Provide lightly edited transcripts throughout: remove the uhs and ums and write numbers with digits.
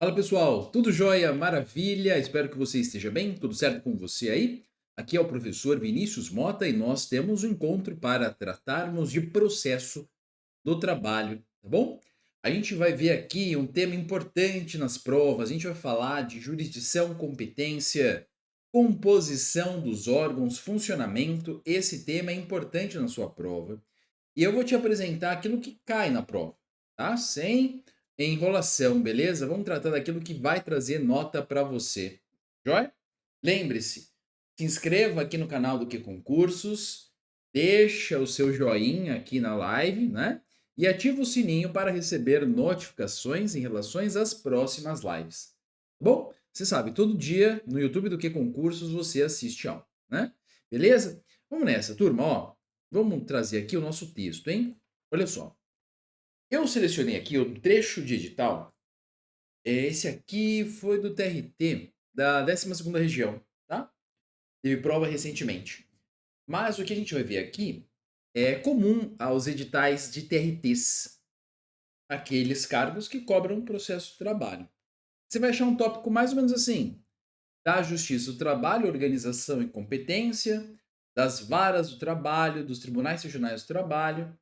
Fala pessoal, tudo jóia? Maravilha? Espero que você esteja bem, tudo certo com você aí? Aqui é o professor Vinícius Mota e nós temos um encontro para tratarmos de processo do trabalho, tá bom? A gente vai ver aqui um tema importante nas provas, a gente vai falar de jurisdição, competência, composição dos órgãos, funcionamento. Esse tema é importante na sua prova. E eu vou te apresentar aquilo que cai na prova, tá? Sem enrolação, beleza? Vamos tratar daquilo que vai trazer nota para você, joia? Lembre-se, se inscreva aqui no canal do Que Concursos, deixa o seu joinha aqui na live, né? E ativa o sininho para receber notificações em relação às próximas lives. Bom, você sabe, todo dia no YouTube do Que Concursos você assiste aula, né? Beleza? Vamos nessa, turma, ó. Vamos trazer aqui o nosso texto, hein? Olha só. Eu selecionei aqui um trecho de edital. Esse aqui foi do TRT da 12ª região, tá? Teve prova recentemente. Mas o que a gente vai ver aqui é comum aos editais de TRTs, aqueles cargos que cobram processo de trabalho. Você vai achar um tópico mais ou menos assim: da Justiça do Trabalho, Organização e Competência, das varas do trabalho, dos tribunais regionais do trabalho,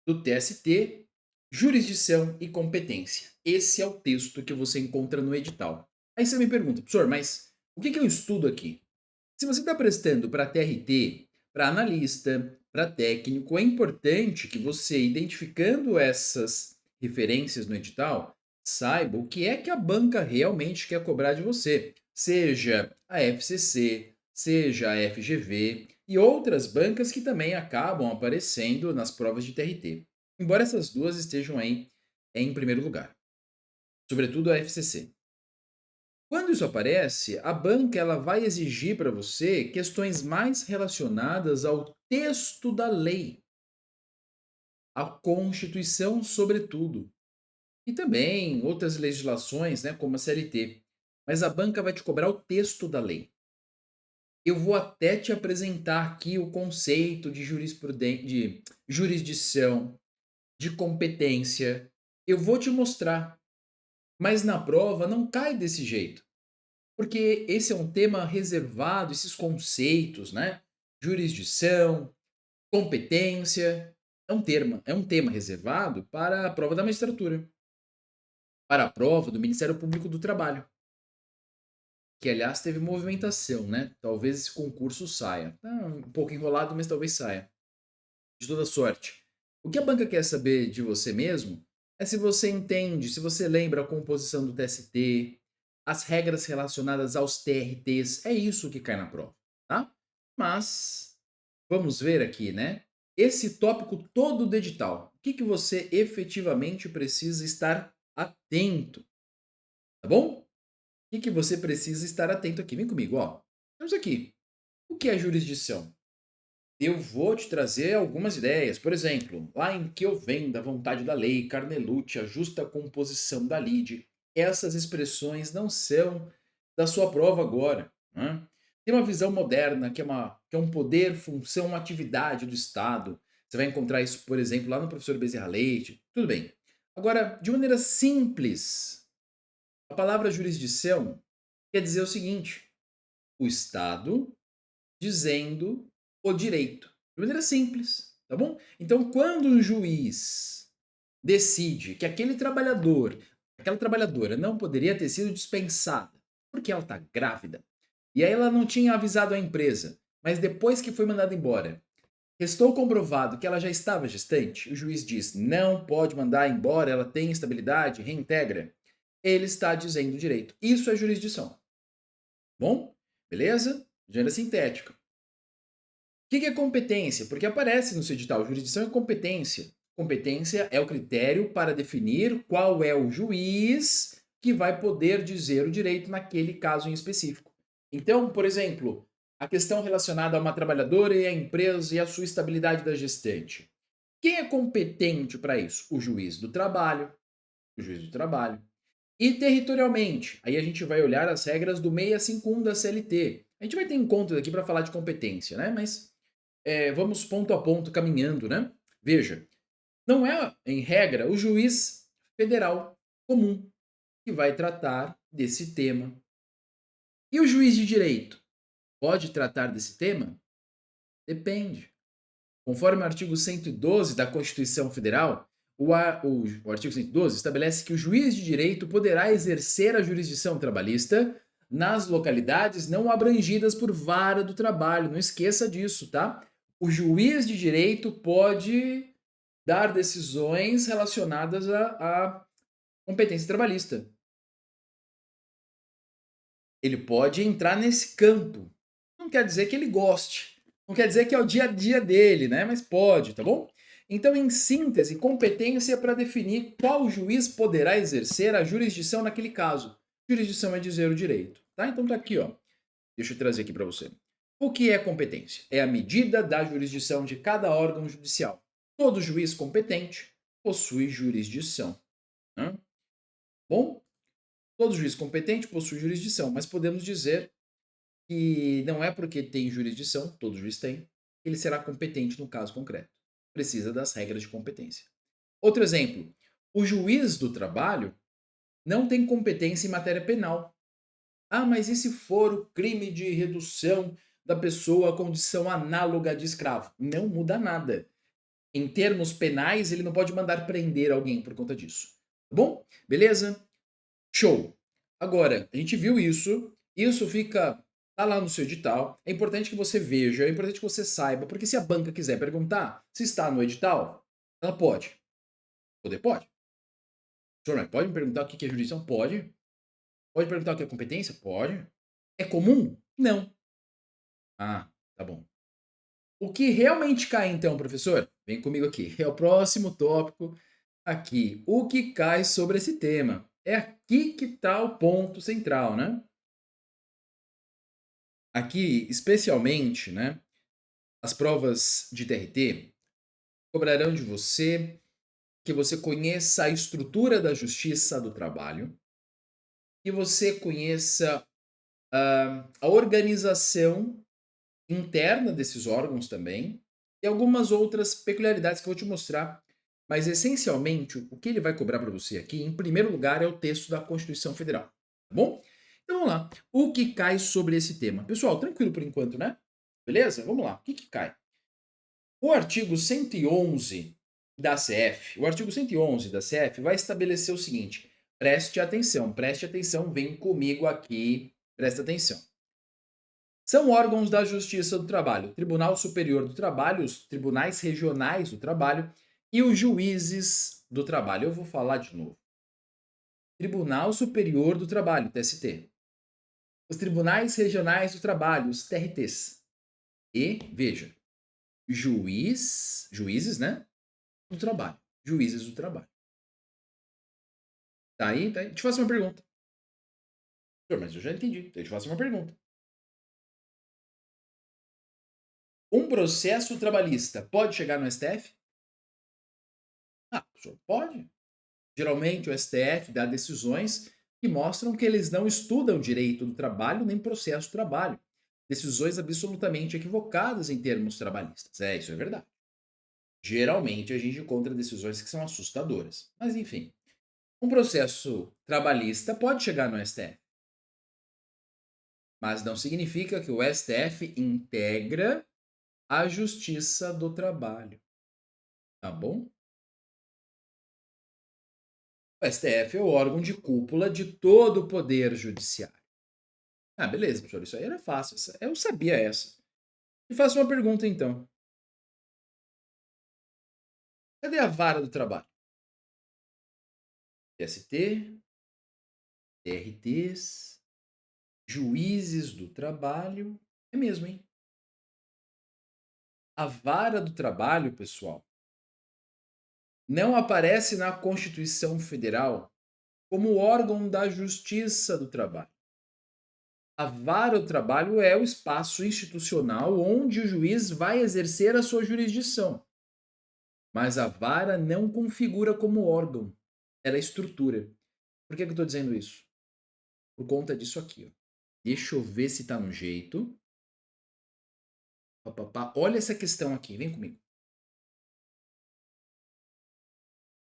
do TST, jurisdição e competência. Esse é o texto que você encontra no edital. Aí você me pergunta, professor, mas o que eu estudo aqui? Se você está prestando para TRT, para analista, para técnico, é importante que você, identificando essas referências no edital, saiba o que é que a banca realmente quer cobrar de você. Seja a FCC, seja a FGV e outras bancas que também acabam aparecendo nas provas de TRT. Embora essas duas estejam aí em primeiro lugar, sobretudo a FCC. Quando isso aparece, a banca ela vai exigir para você questões mais relacionadas ao texto da lei, à Constituição, sobretudo, e também outras legislações, né, como a CLT. Mas a banca vai te cobrar o texto da lei. Eu vou até te apresentar aqui o conceito de de jurisdição, de competência. Eu vou te mostrar, mas na prova não cai desse jeito. Porque esse é um tema reservado, esses conceitos, né? Jurisdição, competência, é um tema reservado para a prova da magistratura, para a prova do Ministério Público do Trabalho, que aliás teve movimentação, né? Talvez esse concurso saia. Tá um pouco enrolado, mas talvez saia. De toda sorte. O que a banca quer saber de você mesmo é se você entende, se você lembra a composição do TST, as regras relacionadas aos TRTs, é isso que cai na prova, tá? Mas vamos ver aqui, né? Esse tópico todo do edital, o que você efetivamente precisa estar atento, tá bom? O que você precisa estar atento aqui? Vem comigo, ó. Temos aqui. O que é jurisdição? Eu vou te trazer algumas ideias. Por exemplo, lá em que eu venho da vontade da lei, Carnelucci, a justa composição da lide, essas expressões não são da sua prova agora, né? Tem uma visão moderna que é um poder, função, atividade do Estado. Você vai encontrar isso, por exemplo, lá no professor Bezerra Leite. Tudo bem. Agora, de maneira simples, a palavra jurisdição quer dizer o seguinte: o Estado dizendo o direito. De maneira simples, tá bom? Então, quando um juiz decide que aquele trabalhador, aquela trabalhadora não poderia ter sido dispensada porque ela está grávida, e aí ela não tinha avisado a empresa, mas depois que foi mandada embora, restou comprovado que ela já estava gestante, o juiz diz: não pode mandar embora, ela tem estabilidade, reintegra. Ele está dizendo o direito. Isso é jurisdição. Bom? Beleza? Gênero sintético. Que é competência? Porque aparece no seu edital, jurisdição é competência. Competência é o critério para definir qual é o juiz que vai poder dizer o direito naquele caso em específico. Então, por exemplo, a questão relacionada a uma trabalhadora e a empresa e a sua estabilidade da gestante. Quem é competente para isso? O juiz do trabalho. O juiz do trabalho. E territorialmente, aí a gente vai olhar as regras do 651 da CLT. A gente vai ter encontros aqui para falar de competência, né? Mas vamos ponto a ponto caminhando, né? Veja, não é, em regra, o juiz federal comum. que vai tratar desse tema. E o juiz de direito pode tratar desse tema? Depende. Conforme o artigo 112 da Constituição Federal, o artigo 112 estabelece que o juiz de direito poderá exercer a jurisdição trabalhista nas localidades não abrangidas por vara do trabalho. Não esqueça disso, tá? O juiz de direito pode dar decisões relacionadas à competência trabalhista. Ele pode entrar nesse campo. Não quer dizer que ele goste. Não quer dizer que é o dia a dia dele, né? Mas pode, tá bom? Então, em síntese, competência para definir qual juiz poderá exercer a jurisdição naquele caso. Jurisdição é dizer o direito, tá? Então tá aqui, ó. Deixa eu trazer aqui para você. O que é competência? É a medida da jurisdição de cada órgão judicial. Todo juiz competente possui jurisdição. Né? Bom, todo juiz competente possui jurisdição, mas podemos dizer que não é porque tem jurisdição, todo juiz tem, que ele será competente no caso concreto. Precisa das regras de competência. Outro exemplo: o juiz do trabalho não tem competência em matéria penal. Ah, mas e se for o crime de redução da pessoa à condição análoga de escravo? Não muda nada. Em termos penais, ele não pode mandar prender alguém por conta disso. Tá bom? Beleza? Show. Agora, a gente viu isso, isso fica tá lá no seu edital. É importante que você veja, é importante que você saiba, porque se a banca quiser perguntar se está no edital, ela pode. Poder pode. Senhor, mas pode me perguntar o que é jurisdição? Pode. Pode perguntar o que é competência? Pode. É comum? Não. Ah, tá bom. O que realmente cai então, professor? Vem comigo aqui. É o próximo tópico aqui. O que cai sobre esse tema? É aqui que está o ponto central, né? Aqui, especialmente, né, as provas de TRT cobrarão de você que você conheça a estrutura da justiça do trabalho, que você conheça a organização interna desses órgãos também e algumas outras peculiaridades que eu vou te mostrar. Mas, essencialmente, o que ele vai cobrar para você aqui, em primeiro lugar, é o texto da Constituição Federal. Tá bom? Então, vamos lá. O que cai sobre esse tema? Pessoal, tranquilo por enquanto, né? Beleza? Vamos lá. O que cai? O artigo 111 da CF, o artigo 111 da CF vai estabelecer o seguinte: preste atenção, vem comigo aqui, presta atenção. São órgãos da Justiça do Trabalho, Tribunal Superior do Trabalho, os tribunais regionais do trabalho e os juízes do trabalho. Eu vou falar de novo. Tribunal Superior do Trabalho, TST. Os tribunais regionais do trabalho, os TRTs. E, veja, juízes, né? Do trabalho. Juízes do trabalho. Tá aí? Tá aí? Te faço uma pergunta. Mas eu já entendi. Então eu te faço uma pergunta. Um processo trabalhista pode chegar no STF? Ah, o senhor pode. Geralmente o STF dá decisões que mostram que eles não estudam direito do trabalho nem processo do trabalho. Decisões absolutamente equivocadas em termos trabalhistas. É, isso é verdade. Geralmente a gente encontra decisões que são assustadoras. Mas enfim, um processo trabalhista pode chegar no STF. Mas não significa que o STF integra a Justiça do Trabalho. Tá bom? O STF é o órgão de cúpula de todo o poder judiciário. Ah, beleza, professor, isso aí era fácil. Eu sabia essa. E faço uma pergunta então. Cadê a vara do trabalho? TST, TRTs, juízes do trabalho. É mesmo, hein? A vara do trabalho, pessoal, não aparece na Constituição Federal como órgão da Justiça do Trabalho. A vara do trabalho é o espaço institucional onde o juiz vai exercer a sua jurisdição. Mas a vara não configura como órgão, ela é estrutura. Por que eu estou dizendo isso? Por conta disso aqui. Ó. Deixa eu ver se está no jeito. Olha essa questão aqui, vem comigo.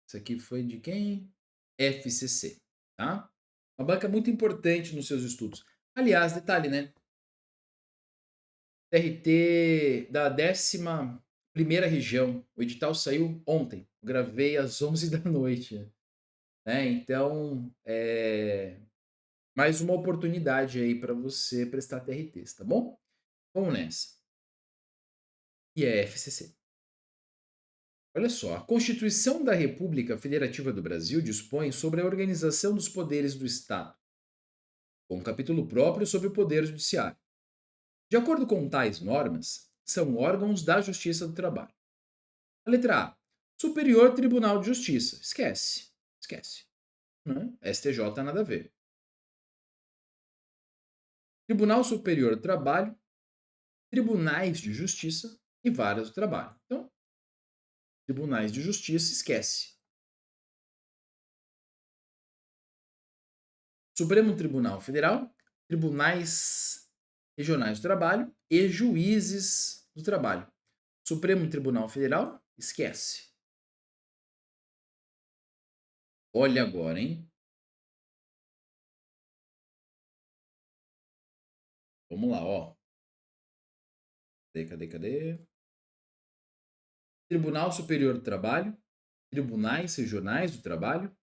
Isso aqui foi de quem? FCC, tá? Uma banca muito importante nos seus estudos. Aliás, detalhe, né? TRT da 11ª região. O edital saiu ontem. Gravei às 11 da noite, né? Então, mais uma oportunidade aí para você prestar TRTs, tá bom? Vamos nessa. E é FCC. Olha só, a Constituição da República Federativa do Brasil dispõe sobre a organização dos poderes do Estado, com um capítulo próprio sobre o Poder Judiciário. De acordo com tais normas, são órgãos da Justiça do Trabalho. A letra A. Superior Tribunal de Justiça. Esquece. Esquece. Né? STJ nada a ver. Tribunal Superior do Trabalho, Tribunais de Justiça e Varas do Trabalho. Então, Tribunais de Justiça, esquece. Supremo Tribunal Federal, Tribunais Regionais do Trabalho e Juízes do Trabalho. Supremo Tribunal Federal, esquece. Olha agora, hein? Vamos lá, ó. Cadê? Tribunal Superior do Trabalho, Tribunais Regionais do Trabalho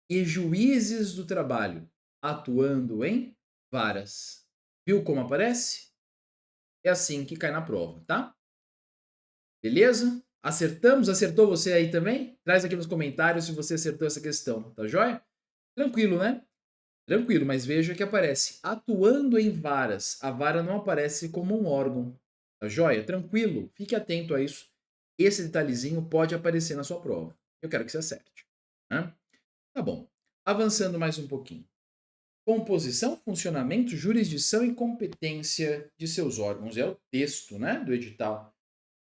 e Juízes do Trabalho, atuando em varas. Viu como aparece? É assim que cai na prova, tá? Beleza? Acertamos? Acertou você aí também? Traz aqui nos comentários se você acertou essa questão, tá joia? Tranquilo, né? Tranquilo, mas veja que aparece atuando em varas. A vara não aparece como um órgão, tá joia? Tranquilo, fique atento a isso. Esse detalhezinho pode aparecer na sua prova. Eu quero que você acerte, né? Tá bom. Avançando mais um pouquinho. Composição, funcionamento, jurisdição e competência de seus órgãos. É o texto, né, do edital.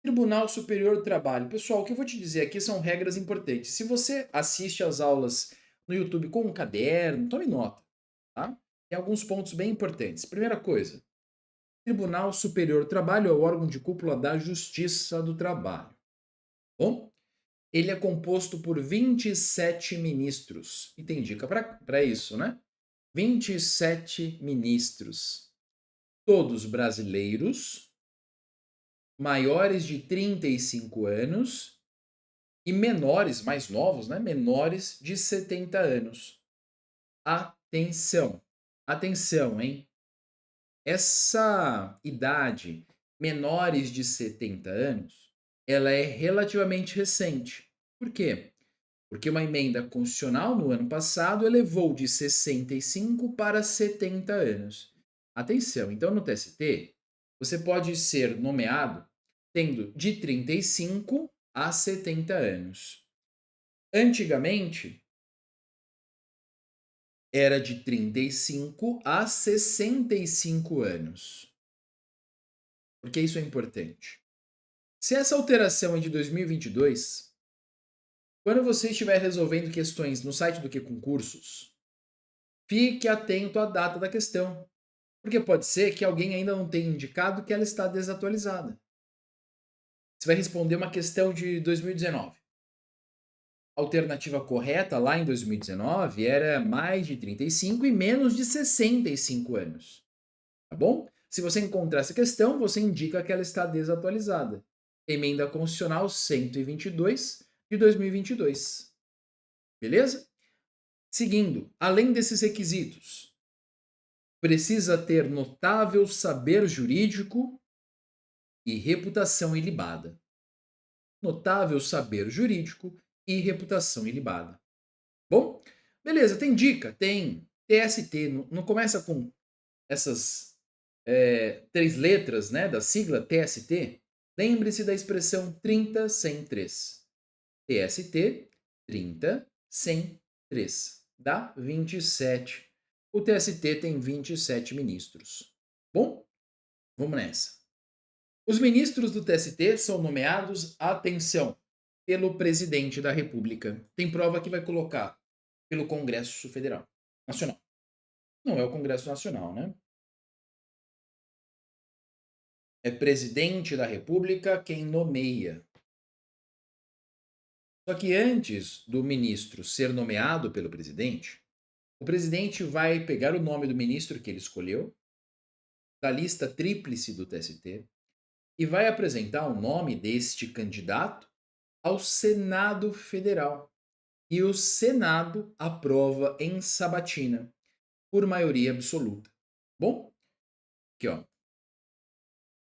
Tribunal Superior do Trabalho. Pessoal, o que eu vou te dizer aqui são regras importantes. Se você assiste às aulas no YouTube com um caderno, tome nota, tá? Tem alguns pontos bem importantes. Primeira coisa, Tribunal Superior do Trabalho é o órgão de cúpula da Justiça do Trabalho. Bom, ele é composto por 27 ministros. E tem dica para isso, né? 27 ministros. Todos brasileiros, maiores de 35 anos e menores, mais novos, né? Menores de 70 anos. Atenção, atenção, hein? Essa idade, menores de 70 anos, ela é relativamente recente. Por quê? Porque uma emenda constitucional no ano passado elevou de 65 para 70 anos. Atenção, então no TST, você pode ser nomeado tendo de 35 a 70 anos. Antigamente, era de 35 a 65 anos. Por que isso é importante? Se essa alteração é de 2022, quando você estiver resolvendo questões no site do Que Concursos, fique atento à data da questão, porque pode ser que alguém ainda não tenha indicado que ela está desatualizada. Você vai responder uma questão de 2019. A alternativa correta lá em 2019 era mais de 35 e menos de 65 anos. Tá bom? Se você encontrar essa questão, você indica que ela está desatualizada. Emenda Constitucional 122 de 2022. Beleza? Seguindo, além desses requisitos, precisa ter notável saber jurídico e reputação ilibada. Notável saber jurídico e reputação ilibada. Bom, beleza, tem dica? Tem TST, não começa com essas 3 letras, né, da sigla TST? Lembre-se da expressão 30 sem 3. TST, 30 sem 3. Dá 27. O TST tem 27 ministros. Bom, vamos nessa. Os ministros do TST são nomeados, atenção, pelo presidente da República. Tem prova que vai colocar pelo Congresso Federal Nacional. Não é o Congresso Nacional, né? É presidente da República quem nomeia. Só que antes do ministro ser nomeado pelo presidente, O presidente vai pegar o nome do ministro que ele escolheu, da lista tríplice do TST, e vai apresentar o nome deste candidato ao Senado Federal. E o Senado aprova em sabatina, por maioria absoluta. Bom, aqui ó.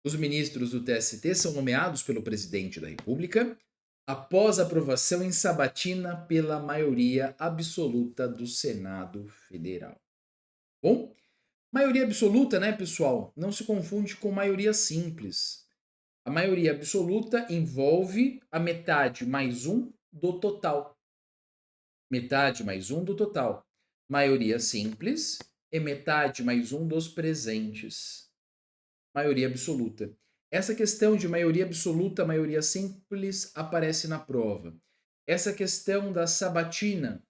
Os ministros do TST são nomeados pelo presidente da República após aprovação em sabatina pela maioria absoluta do Senado Federal. Bom, maioria absoluta, né, pessoal? Não se confunde com maioria simples. A maioria absoluta envolve a metade mais um do total. Metade mais um do total. Maioria simples é metade mais um dos presentes. Maioria absoluta. Essa questão de maioria absoluta, maioria simples aparece na prova. Essa questão da sabatina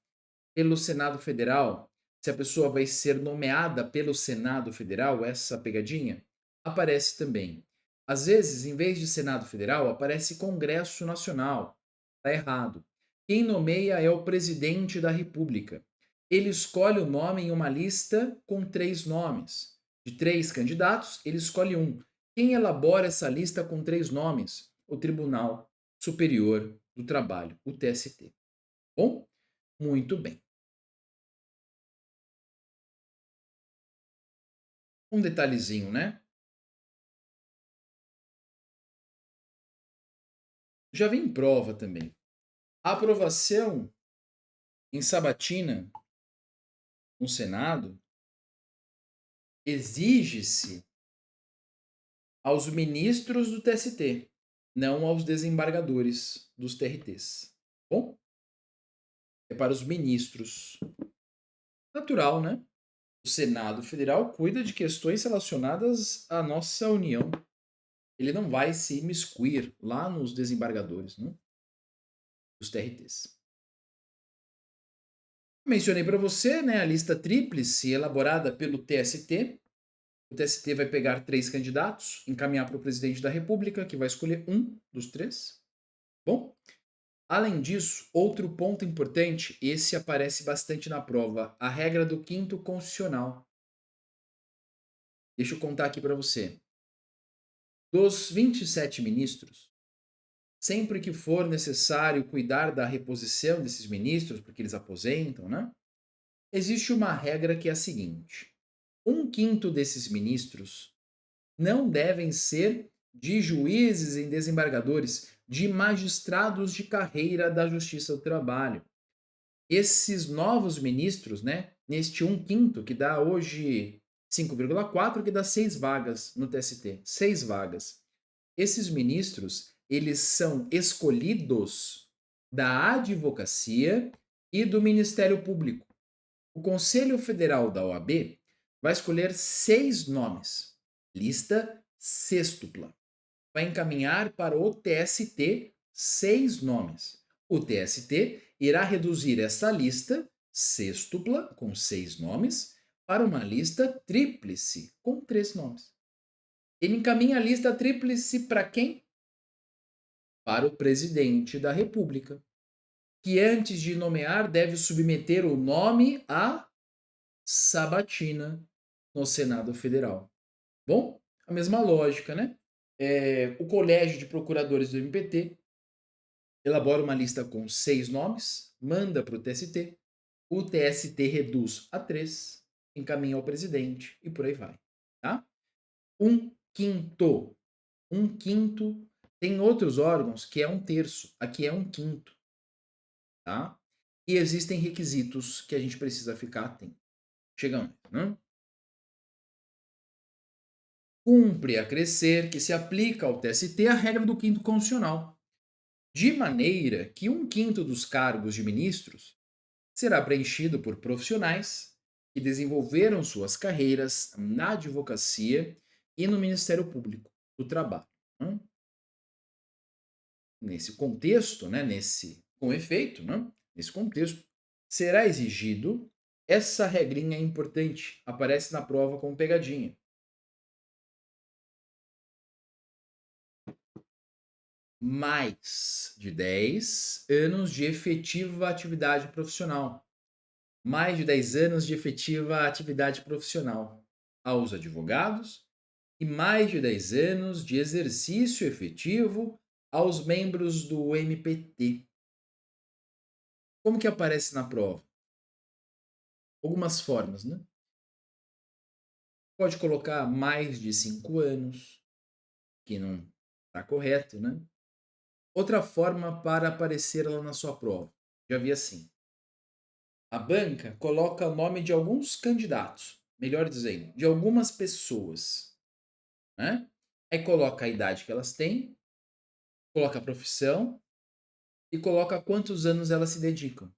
pelo Senado Federal, se a pessoa vai ser nomeada pelo Senado Federal, essa pegadinha, aparece também. Às vezes, em vez de Senado Federal, aparece Congresso Nacional. Está errado. Quem nomeia é o presidente da República. Ele escolhe o nome em uma lista com 3 nomes. De 3 candidatos, ele escolhe um. Quem elabora essa lista com 3 nomes? O Tribunal Superior do Trabalho, o TST. Bom, muito bem. Um detalhezinho, né? Já vem em prova também. A aprovação em sabatina no Senado exige-se aos ministros do TST, não aos desembargadores dos TRTs. Bom, é para os ministros. Natural, né? O Senado Federal cuida de questões relacionadas à nossa União. Ele não vai se imiscuir lá nos desembargadores, né? Dos TRTs. Mencionei para você, né, a lista tríplice elaborada pelo TST. O TST vai pegar 3 candidatos, encaminhar para o presidente da República, que vai escolher um dos 3. Bom, além disso, outro ponto importante, esse aparece bastante na prova, a regra do quinto constitucional. Deixa eu contar aqui para você. Dos 27 ministros, sempre que for necessário cuidar da reposição desses ministros, porque eles aposentam, né? Existe uma regra que é a seguinte: 1/5 desses ministros não devem ser de juízes e desembargadores, de magistrados de carreira da Justiça do Trabalho. Esses novos ministros, né, neste 1/5, que dá hoje 5,4, que dá 6 vagas no TST, 6 vagas. Esses ministros, eles são escolhidos da advocacia e do Ministério Público. O Conselho Federal da OAB vai escolher 6 nomes, lista sextupla. Vai encaminhar para o TST 6 nomes. O TST irá reduzir essa lista sextupla, com 6 nomes, para uma lista tríplice, com 3 nomes. Ele encaminha a lista tríplice para quem? Para o presidente da República, que antes de nomear deve submeter o nome à sabatina no Senado Federal. Bom, a mesma lógica, né? O Colégio de Procuradores do MPT elabora uma lista com 6 nomes, manda para o TST reduz a 3, encaminha ao presidente e por aí vai, tá? 1/5. 1/5. Tem outros órgãos que é 1/3, aqui é 1/5, tá? E existem requisitos que a gente precisa ficar atento. Chegamos, né? Cumpre acrescer que se aplica ao TST a regra do quinto constitucional, de maneira que 1/5 dos cargos de ministros será preenchido por profissionais que desenvolveram suas carreiras na advocacia e no Ministério Público do Trabalho. Né? Nesse contexto, né, com efeito, né, nesse contexto, será exigido essa regrinha importante, aparece na prova como pegadinha. Mais de 10 anos de efetiva atividade profissional. mais de 10 anos de efetiva atividade profissional aos advogados e mais de 10 anos de exercício efetivo aos membros do MPT. Como que aparece na prova? Algumas formas, né? Pode colocar mais de 5 anos, que não está correto, né? Outra forma para aparecer lá na sua prova. Já vi assim. A banca coloca o nome de alguns candidatos, melhor dizendo, de algumas pessoas, né? Aí coloca a idade que elas têm, coloca a profissão e coloca quantos anos elas se dedicam.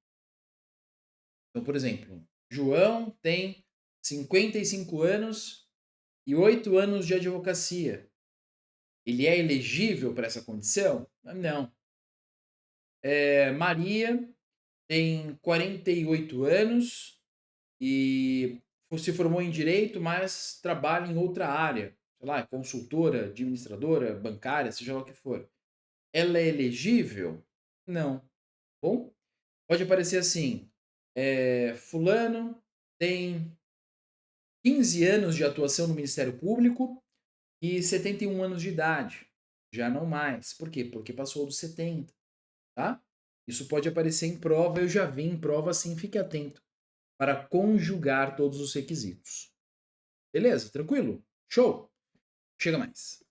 Então, por exemplo, João tem 55 anos e 8 anos de advocacia. Ele é elegível para essa condição? Não. Maria tem 48 anos e se formou em direito, mas trabalha em outra área, sei lá, consultora, administradora, bancária, seja lá o que for. Ela é elegível? Não. Bom, pode aparecer assim: Fulano tem 15 anos de atuação no Ministério Público e 71 anos de idade. Já não mais. Por quê? Porque passou dos 70, tá? Isso pode aparecer em prova, eu já vi em prova assim, fique atento para conjugar todos os requisitos. Beleza? Tranquilo? Show? Chega mais.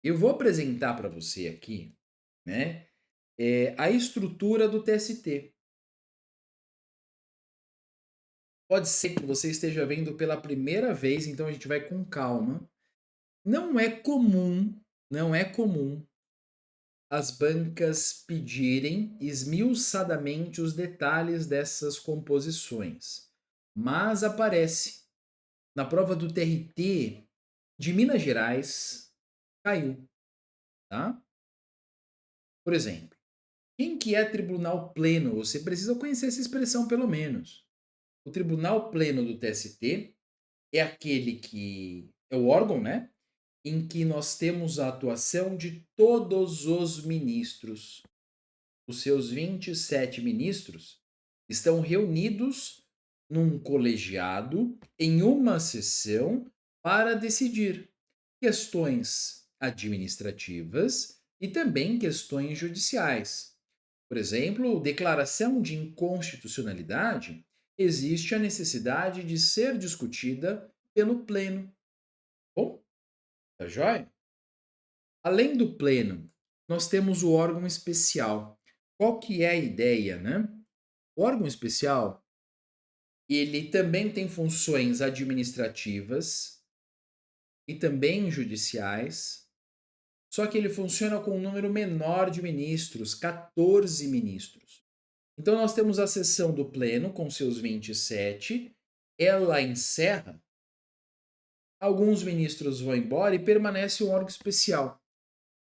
Eu vou apresentar para você aqui, né, a estrutura do TST. Pode ser que você esteja vendo pela primeira vez, então a gente vai com calma. Não é comum, não é comum as bancas pedirem esmiuçadamente os detalhes dessas composições, mas aparece na prova do TRT de Minas Gerais, caiu, tá? Por exemplo, quem que é tribunal pleno? Você precisa conhecer essa expressão pelo menos. O tribunal pleno do TST é aquele que é o órgão, né, em que nós temos a atuação de todos os ministros. Os seus 27 ministros estão reunidos num colegiado em uma sessão para decidir questões administrativas e também questões judiciais. Por exemplo, declaração de inconstitucionalidade, existe a necessidade de ser discutida pelo Pleno. Bom, tá joia? Além do Pleno, nós temos o órgão especial. Qual que é a ideia, né? O órgão especial, ele também tem funções administrativas e também judiciais, só que ele funciona com um número menor de ministros, 14 ministros. Então nós temos a sessão do Pleno com seus 27, ela encerra, alguns ministros vão embora e permanece um órgão especial,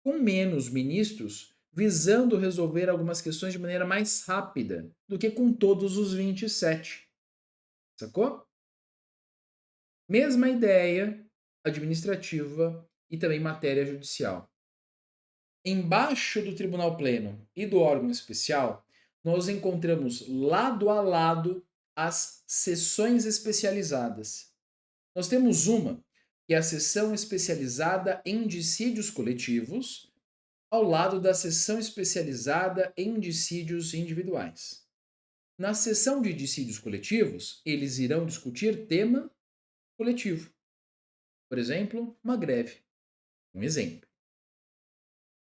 com menos ministros, visando resolver algumas questões de maneira mais rápida do que com todos os 27. Sacou? Mesma ideia administrativa e também matéria judicial. Embaixo do Tribunal Pleno e do órgão especial, nós encontramos lado a lado as seções especializadas. Nós temos uma, que é a seção especializada em dissídios coletivos, ao lado da seção especializada em dissídios individuais. Na seção de dissídios coletivos, eles irão discutir tema coletivo. Por exemplo, uma greve. Um exemplo.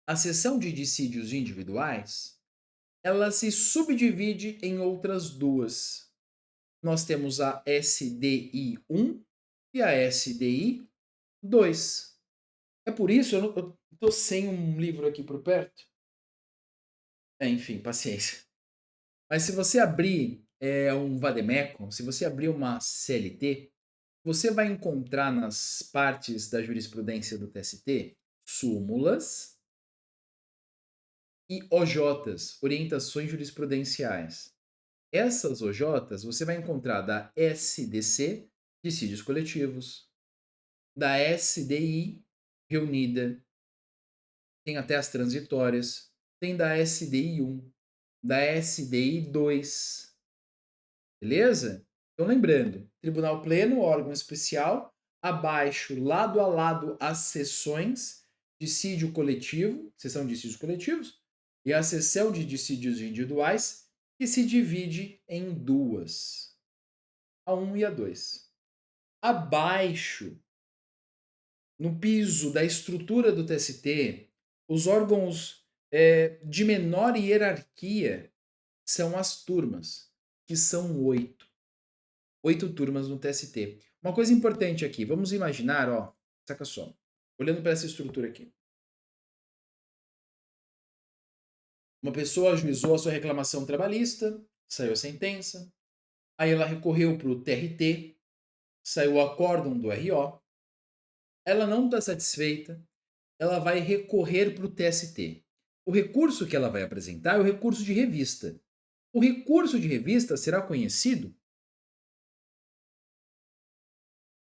A seção de dissídios individuais, ela se subdivide em outras duas. Nós temos a SDI 1 e a SDI 2. É por isso, eu estou sem um livro aqui por perto. Enfim, paciência. Mas se você abrir um vademecum, se você abrir uma CLT, você vai encontrar nas partes da jurisprudência do TST súmulas e OJs, orientações jurisprudenciais. Essas OJs você vai encontrar da SDC, dissídios coletivos, da SDI, reunida, tem até as transitórias, tem da SDI 1. da SDI 2. Beleza? Então, lembrando, Tribunal Pleno, órgão especial, abaixo, lado a lado, as seções, dissídio coletivo, seção de dissídios coletivos, e a seção de dissídios individuais, que se divide em duas, a 1 e a 2. Abaixo, no piso da estrutura do TST, os órgãos de menor hierarquia são as turmas, que são 8. 8 turmas no TST. Uma coisa importante aqui, vamos imaginar, ó, saca só, olhando para essa estrutura aqui. Uma pessoa ajuizou a sua reclamação trabalhista, saiu a sentença, aí ela recorreu para o TRT, saiu o acórdão do RO, ela não está satisfeita, ela vai recorrer para o TST. O recurso que ela vai apresentar é o recurso de revista. O recurso de revista será conhecido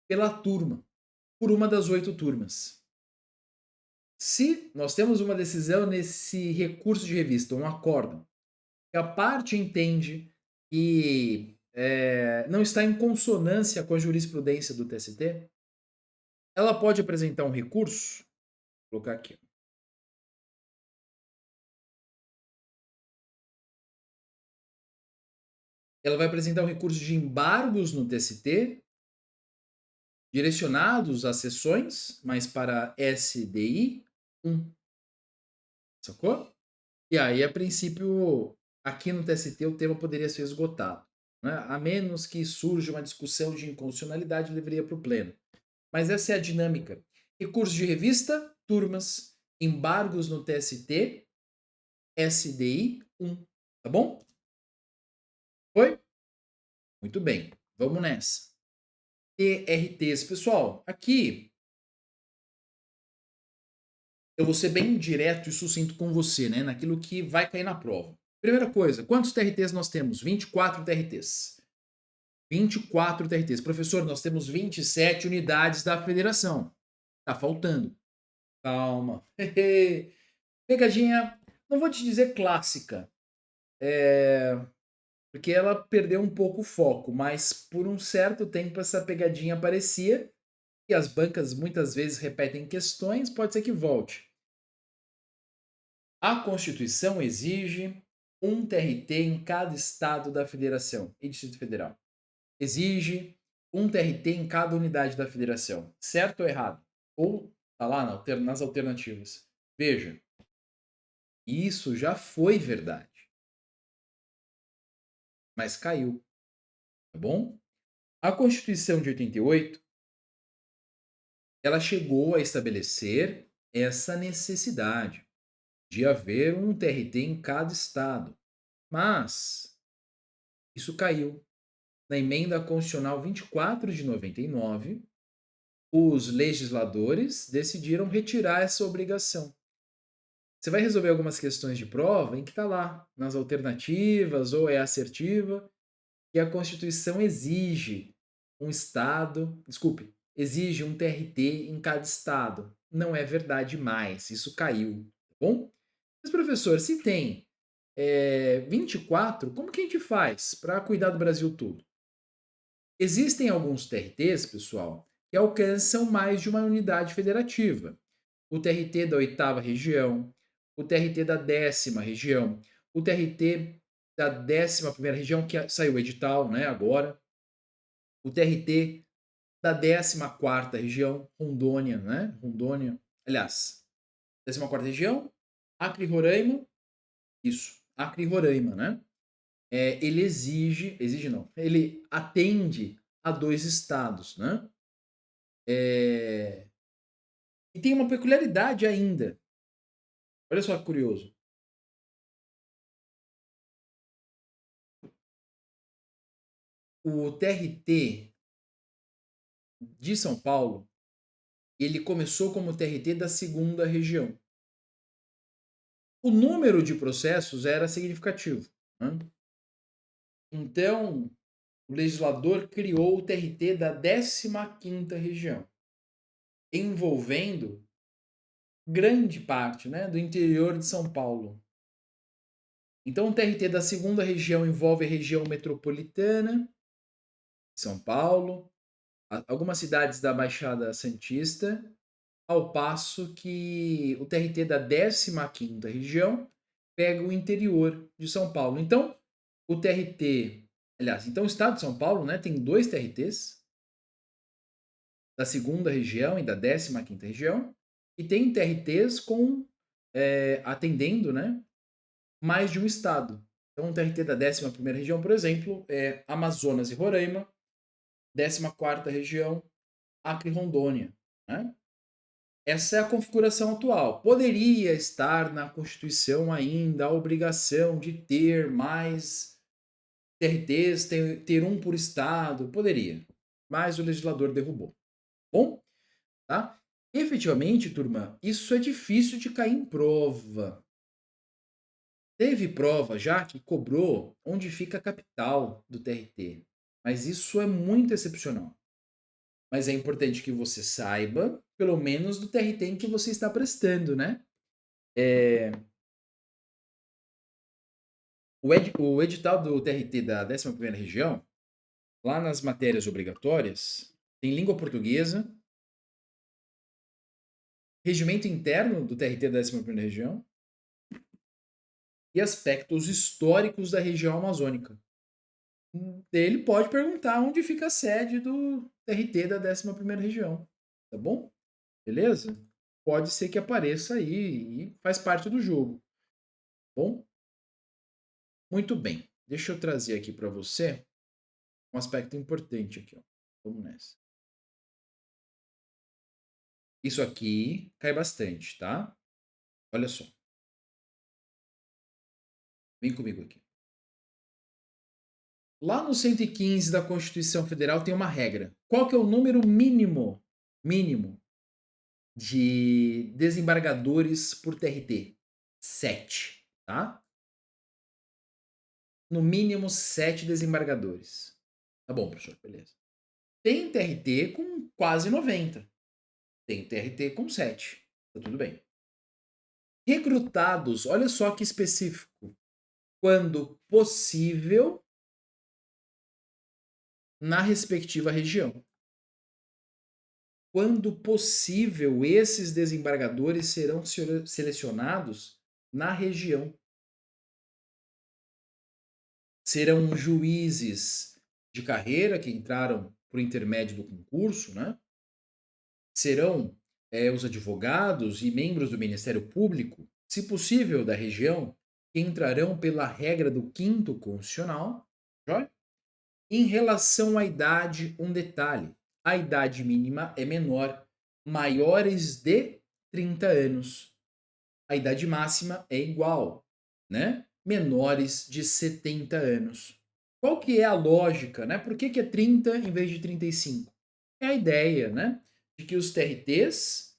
pela turma, por uma das 8 turmas. Se nós temos uma decisão nesse recurso de revista, um acórdão, que a parte entende que não está em consonância com a jurisprudência do TST, ela pode apresentar um recurso, vou colocar aqui. Ela vai apresentar um recurso de embargos no TST, direcionados às sessões, mas para SDI 1. Sacou? E aí, a princípio, aqui no TST o tema poderia ser esgotado, né? A menos que surja uma discussão de inconstitucionalidade, deveria para o pleno. Mas essa é a dinâmica. Recurso de revista, turmas, embargos no TST, SDI 1. Tá bom? Foi? Muito bem. Vamos nessa. TRTs. Pessoal, aqui eu vou ser bem direto e sucinto com você, né? Naquilo que vai cair na prova. Primeira coisa, quantos TRTs nós temos? 24 TRTs. 24 TRTs. Professor, nós temos 27 unidades da federação. Tá faltando. Calma. Pegadinha, não vou te dizer clássica, porque ela perdeu um pouco o foco, mas por um certo tempo essa pegadinha aparecia e as bancas muitas vezes repetem questões, pode ser que volte. A Constituição exige um TRT em cada estado da federação e Distrito Federal. Exige um TRT em cada unidade da federação. Certo ou errado? Ou tá lá nas alternativas. Veja, isso já foi verdade, mas caiu, tá bom? A Constituição de 88, ela chegou a estabelecer essa necessidade de haver um TRT em cada estado, mas isso caiu. Na emenda constitucional 24 de 99, os legisladores decidiram retirar essa obrigação. Você vai resolver algumas questões de prova em que está lá, nas alternativas ou é assertiva, que a Constituição exige um estado, desculpe, exige um TRT em cada estado. Não é verdade mais, isso caiu, tá bom? Mas, professor, se tem 24, como que a gente faz para cuidar do Brasil todo? Existem alguns TRTs, pessoal, que alcançam mais de uma unidade federativa. O TRT da 8ª região, o TRT da 10ª região, o TRT da 11ª região, que saiu o edital, né, agora, o TRT da 14ª região, Rondônia, né, Rondônia, aliás, 14ª região, Acre e Roraima, isso, Acre e Roraima, né, ele exige não, ele atende a 2 estados, né, e tem uma peculiaridade ainda, olha só que curioso, o TRT de São Paulo, ele começou como TRT da 2ª região. O número de processos era significativo, né? Então, o legislador criou o TRT da 15ª região, envolvendo grande parte, né, do interior de São Paulo. Então, o TRT da segunda região envolve a região metropolitana, São Paulo, algumas cidades da Baixada Santista, ao passo que o TRT da 15ª região pega o interior de São Paulo. Então, o TRT, aliás, então o estado de São Paulo, né, tem dois TRTs, da segunda região e da 15ª região, e tem TRTs com atendendo, né, mais de um estado. Então, o TRT da 11ª região, por exemplo, é Amazonas e Roraima, 14ª região, Acre e Rondônia, né? Essa é a configuração atual. Poderia estar na Constituição ainda a obrigação de ter mais TRTs, ter um por estado, poderia, mas o legislador derrubou. Bom, tá? Efetivamente, turma, isso é difícil de cair em prova. Teve prova já que cobrou onde fica a capital do TRT, mas isso é muito excepcional. Mas é importante que você saiba, pelo menos, do TRT em que você está prestando, né? O edital do TRT da 11ª região, lá nas matérias obrigatórias, tem língua portuguesa, regimento interno do TRT da 11ª região e aspectos históricos da região amazônica. Ele pode perguntar onde fica a sede do TRT da 11ª região, tá bom? Beleza? Pode ser que apareça aí e faz parte do jogo, tá bom? Muito bem. Deixa eu trazer aqui para você um aspecto importante aqui, ó. Vamos nessa. Isso aqui cai bastante, tá? Olha só. Vem comigo aqui. Lá no 115 da Constituição Federal tem uma regra. Qual que é o número mínimo de desembargadores por TRT? 7, tá? No mínimo 7 desembargadores. Tá bom, professor, beleza. Tem TRT com quase 90. Tem TRT com 7. Tá tudo bem. Recrutados, olha só que específico. Quando possível, na respectiva região. Quando possível, esses desembargadores serão selecionados na região. Serão juízes de carreira que entraram por intermédio do concurso, né? Serão os advogados e membros do Ministério Público, se possível da região, que entrarão pela regra do 5º constitucional. Joia? Em relação à idade, um detalhe. A idade mínima é menor, maiores de 30 anos. A idade máxima é igual, né? Menores de 70 anos. Qual que é a lógica, né? Por que é 30 em vez de 35? É a ideia, né? De que os TRTs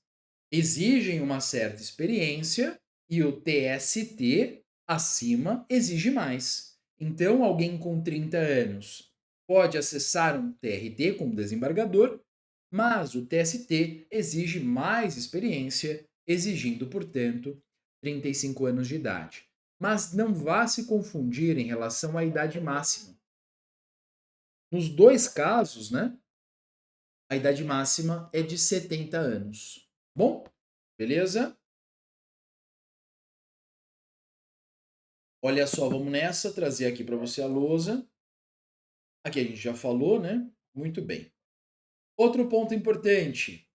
exigem uma certa experiência e o TST acima exige mais. Então, alguém com 30 anos pode acessar um TRT como desembargador, mas o TST exige mais experiência, exigindo, portanto, 35 anos de idade. Mas não vá se confundir em relação à idade máxima. Nos dois casos, né, a idade máxima é de 70 anos. Bom, beleza? Olha só, vamos nessa, trazer aqui para você a lousa. Aqui a gente já falou, né? Muito bem. Outro ponto importante.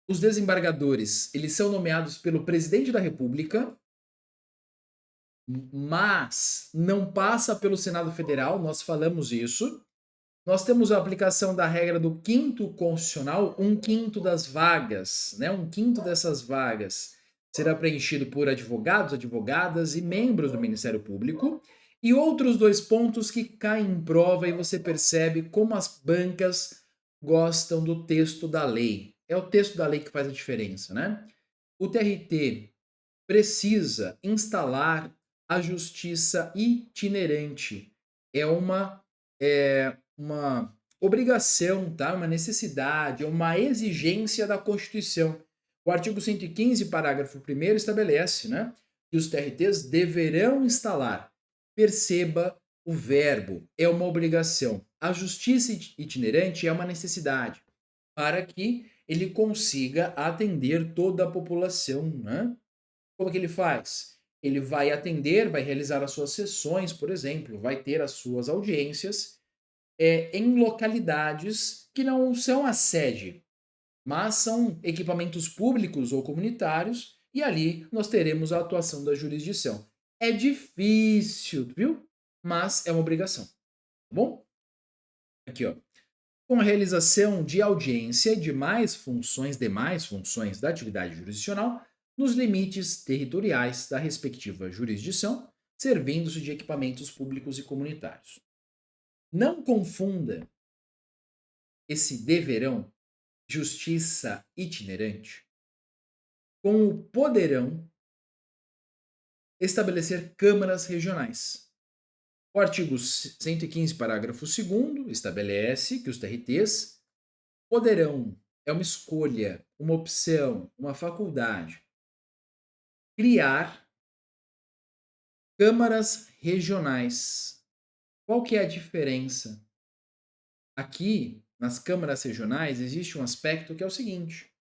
Os desembargadores, eles são nomeados pelo presidente da República, mas não passa pelo Senado Federal, nós falamos isso. Nós temos a aplicação da regra do 5º constitucional, 1/5 das vagas, né? 1/5 dessas vagas será preenchido por advogados, advogadas e membros do Ministério Público. E outros dois pontos que caem em prova e você percebe como as bancas gostam do texto da lei. É o texto da lei que faz a diferença, né? O TRT precisa instalar a justiça itinerante. É uma obrigação, tá? Uma necessidade, uma exigência da Constituição. O artigo 115, parágrafo 1º, estabelece, né? que os TRTs deverão instalar. Perceba o verbo, é uma obrigação. A justiça itinerante é uma necessidade para que ele consiga atender toda a população, né? Como que ele faz? Ele vai atender, vai realizar as suas sessões, por exemplo, vai ter as suas audiências em localidades que não são a sede, mas são equipamentos públicos ou comunitários, e ali nós teremos a atuação da jurisdição. É difícil, viu? Mas é uma obrigação, tá bom? Aqui, ó. Com a realização de audiência e demais funções da atividade jurisdicional, nos limites territoriais da respectiva jurisdição, servindo-se de equipamentos públicos e comunitários. Não confunda esse deverão, justiça itinerante, com o poderão estabelecer câmaras regionais. O artigo 115, parágrafo 2º, estabelece que os TRTs poderão, é uma escolha, uma opção, uma faculdade, criar câmaras regionais. Qual que é a diferença? Aqui, nas câmaras regionais, existe um aspecto que é o seguinte.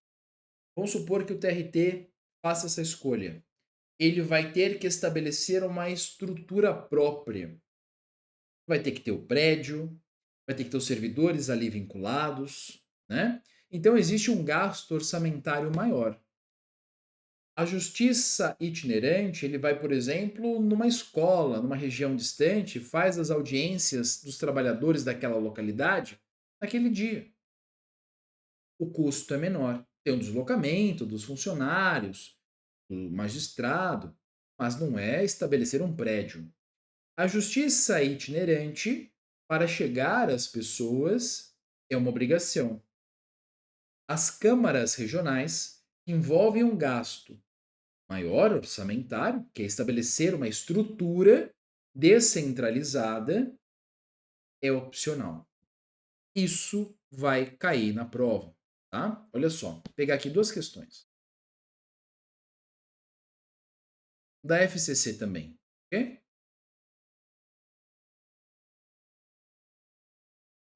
Vamos supor que o TRT faça essa escolha. Ele vai ter que estabelecer uma estrutura própria. Vai ter que ter o prédio, vai ter que ter os servidores ali vinculados, né? Então existe um gasto orçamentário maior. A justiça itinerante, ele vai, por exemplo, numa escola, numa região distante, faz as audiências dos trabalhadores daquela localidade naquele dia. O custo é menor. Tem um deslocamento dos funcionários, do magistrado, mas não é estabelecer um prédio. A justiça itinerante, para chegar às pessoas, é uma obrigação. As câmaras regionais envolvem um gasto maior orçamentário, que é estabelecer uma estrutura descentralizada, é opcional. Isso vai cair na prova, tá? Olha só, vou pegar aqui duas questões. Da FCC também, ok?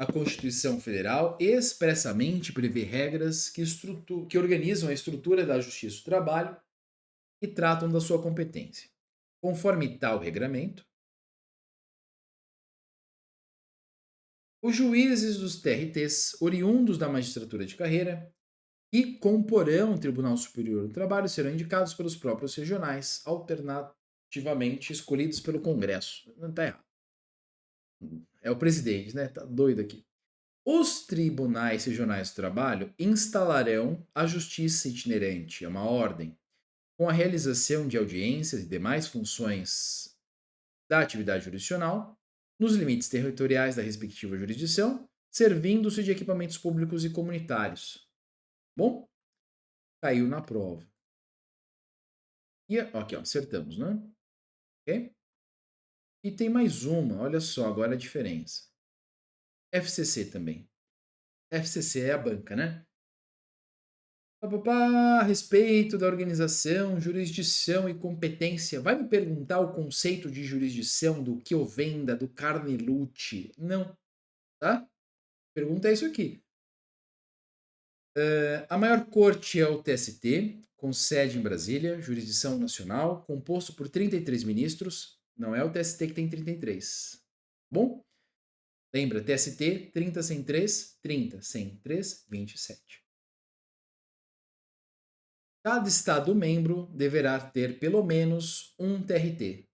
A Constituição Federal expressamente prevê regras que organizam a estrutura da Justiça do Trabalho e tratam da sua competência. Conforme tal regramento, os juízes dos TRTs, oriundos da magistratura de carreira, que comporão o Tribunal Superior do Trabalho, serão indicados pelos próprios regionais, alternativamente escolhidos pelo Congresso. Não está errado. É o presidente, né? Tá doido aqui. Os tribunais regionais do trabalho instalarão a justiça itinerante, é uma ordem, com a realização de audiências e demais funções da atividade jurisdicional, nos limites territoriais da respectiva jurisdição, servindo-se de equipamentos públicos e comunitários. Bom, caiu na prova. E aqui, ó, acertamos, né? Ok? E tem mais uma, olha só agora a diferença. FCC também. FCC é a banca, né? A respeito da organização, jurisdição e competência. Vai me perguntar o conceito de jurisdição do que eu venda, do Carnelucci? Não, tá? Pergunta é isso aqui. A maior corte é o TST, com sede em Brasília, jurisdição nacional, composto por 33 ministros. Não é o TST que tem 33. Bom? Lembra, TST, 30 sem 3, 30 sem 3, 27. Cada Estado-membro deverá ter pelo menos um TRT.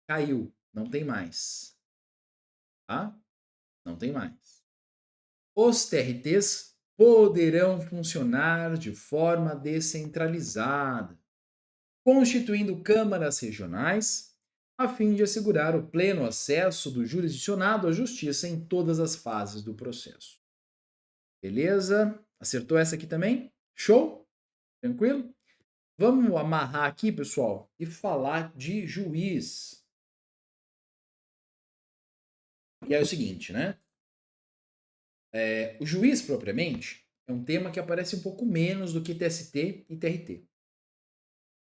Caiu, não tem mais. Tá? Não tem mais. Os TRTs poderão funcionar de forma descentralizada, constituindo câmaras regionais, a fim de assegurar o pleno acesso do jurisdicionado à justiça em todas as fases do processo. Beleza? Acertou essa aqui também? Show? Tranquilo? Vamos amarrar aqui, pessoal, e falar de juiz. E é o seguinte, né? O juiz, propriamente, é um tema que aparece um pouco menos do que TST e TRT.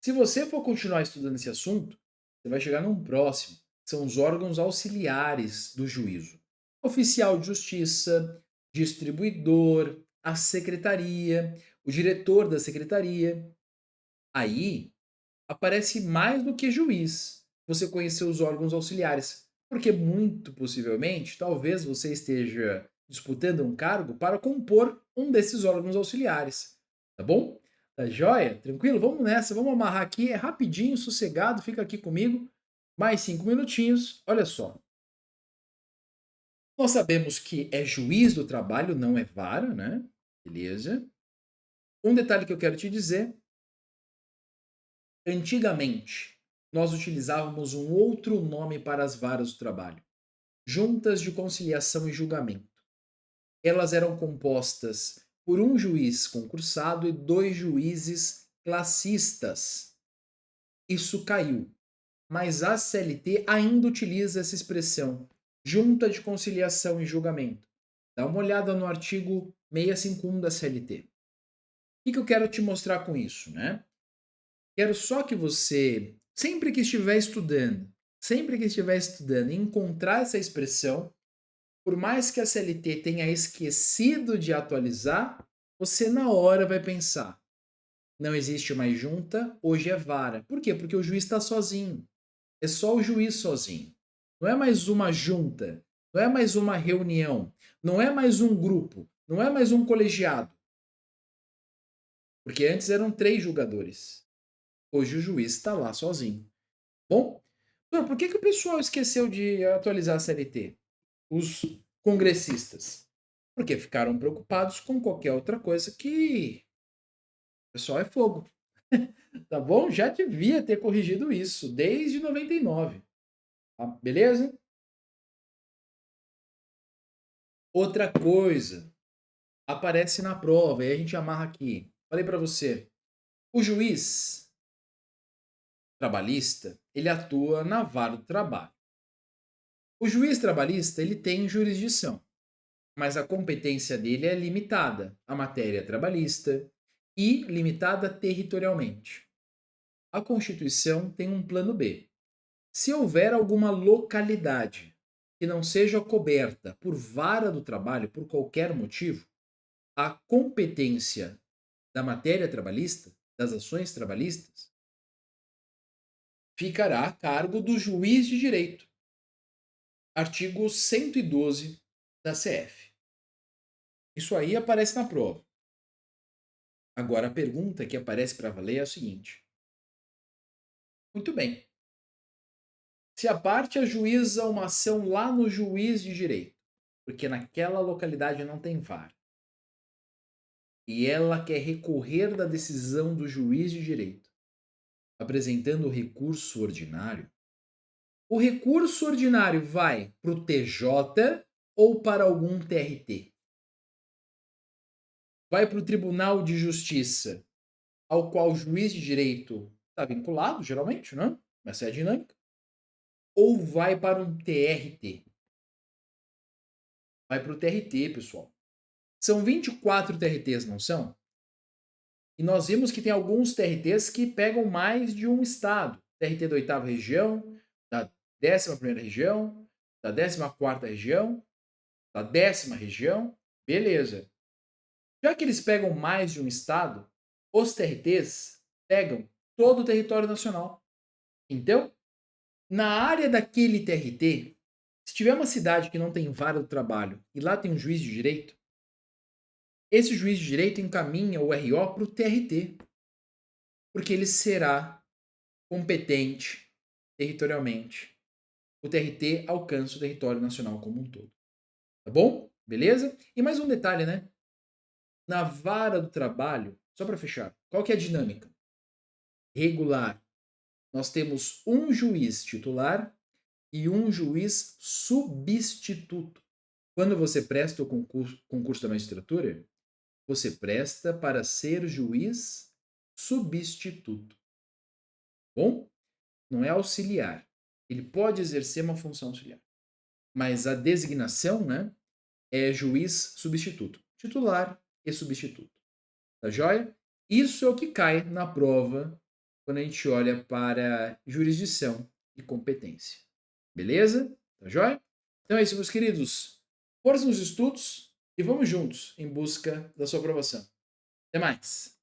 Se você for continuar estudando esse assunto, você vai chegar num próximo, que são os órgãos auxiliares do juízo. Oficial de justiça, distribuidor, a secretaria, o diretor da secretaria. Aí aparece mais do que juiz. Você conhecer os órgãos auxiliares, porque muito possivelmente, talvez você esteja disputando um cargo para compor um desses órgãos auxiliares, tá bom? Tá joia? Tranquilo? Vamos nessa, vamos amarrar aqui, é rapidinho, sossegado, fica aqui comigo. Mais 5 minutinhos, olha só. Nós sabemos que é juiz do trabalho, não é vara, né? Beleza. Um detalhe que eu quero te dizer. Antigamente, nós utilizávamos um outro nome para as varas do trabalho: juntas de conciliação e julgamento. Elas eram compostas por um juiz concursado e dois juízes classistas. Isso caiu, mas a CLT ainda utiliza essa expressão, junta de conciliação e julgamento. Dá uma olhada no artigo 651 da CLT. O que eu quero te mostrar com isso, né? Quero só que você, sempre que estiver estudando, encontrar essa expressão, por mais que a CLT tenha esquecido de atualizar, você na hora vai pensar: não existe mais junta, hoje é vara. Por quê? Porque o juiz está sozinho. É só o juiz sozinho. Não é mais uma junta, não é mais uma reunião, não é mais um grupo, não é mais um colegiado. Porque antes eram 3 julgadores. Hoje o juiz está lá sozinho. Bom, por que o pessoal esqueceu de atualizar a CLT? Os congressistas. Porque ficaram preocupados com qualquer outra coisa que o pessoal é fogo. Tá bom? Já devia ter corrigido isso desde 99. Tá? Beleza? Outra coisa aparece na prova e a gente amarra aqui. Falei para você. O juiz trabalhista, ele atua na vara do trabalho. O juiz trabalhista, ele tem jurisdição, mas a competência dele é limitada à matéria trabalhista e limitada territorialmente. A Constituição tem um plano B. Se houver alguma localidade que não seja coberta por vara do trabalho por qualquer motivo, a competência da matéria trabalhista, das ações trabalhistas, ficará a cargo do juiz de direito. Artigo 112 da CF. Isso aí aparece na prova. Agora, a pergunta que aparece para valer é a seguinte: muito bem. Se a parte ajuiza uma ação lá no juiz de direito, porque naquela localidade não tem vara, e ela quer recorrer da decisão do juiz de direito, apresentando o recurso ordinário, o recurso ordinário vai para o TJ ou para algum TRT? Vai para o Tribunal de Justiça, ao qual o juiz de direito está vinculado, geralmente, né? Essa é a dinâmica. Ou vai para um TRT? Vai para o TRT, pessoal. São 24 TRTs, não são? E nós vimos que tem alguns TRTs que pegam mais de um estado. TRT da 8ª região, da 11ª região, da 14ª região, da 10ª região. Beleza. Já que eles pegam mais de um estado, os TRTs pegam todo o território nacional. Então, na área daquele TRT, se tiver uma cidade que não tem vara do trabalho e lá tem um juiz de direito, esse juiz de direito encaminha o RO para o TRT, porque ele será competente territorialmente. O TRT alcança o território nacional como um todo. Tá bom? Beleza? E mais um detalhe, né? Na vara do trabalho, só para fechar, qual que é a dinâmica? Regular. Nós temos um juiz titular e um juiz substituto. Quando você presta o concurso da magistratura, você presta para ser juiz substituto. Bom? Não é auxiliar. Ele pode exercer uma função auxiliar. Mas a designação, né, é juiz substituto. Titular e substituto. Tá joia? Isso é o que cai na prova quando a gente olha para jurisdição e competência. Beleza? Tá joia? Então é isso, meus queridos. Força nos estudos e vamos juntos em busca da sua aprovação. Até mais!